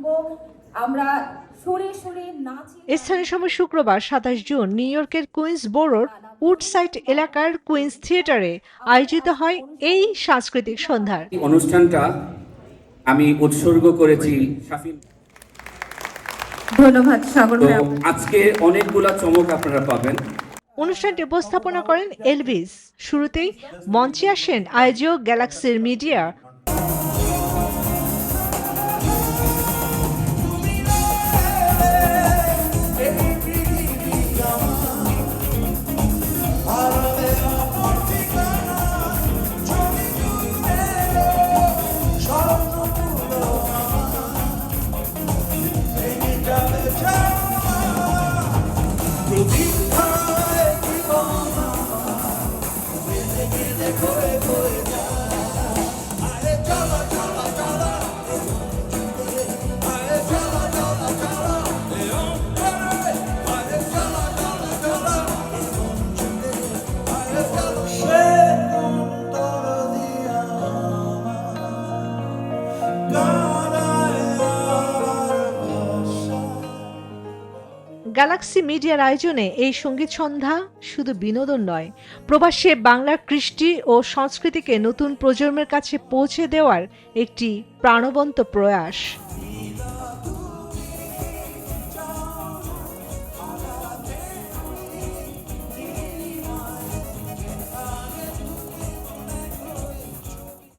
শুনবো আমরা সুরে সুরে নাচি। স্থানীয় সময় শুক্রবার ২৭ জুন নিউ ইয়র্কের কুইন্স বোরোর উডসাইড এলাকার কুইন্স থিয়েটারে আয়োজিত হয় এই সাংস্কৃতিক সন্ধ্যার অনুষ্ঠানটা আমি উৎসর্গ করেছি শাফিন। ধন্যবাদ সাগর তো ভাই। আজকে অনেকগুলা চমক আপনারা পাবেন। অনুষ্ঠানটি উপস্থাপনা করেন এলভিস। শুরুতেই মঞ্চে আসেন আয়োজক গ্যালাক্সির মিডিয়া। গ্যালাক্সি মিডিয়ার আয়োজনে এই সঙ্গীত সন্ধ্যা শুধু বিনোদন নয়, প্রবাসে বাংলার কৃষ্টি ও সংস্কৃতিকে নতুন প্রজন্মের কাছে পৌঁছে দেওয়ার একটি প্রাণবন্ত প্রয়াস।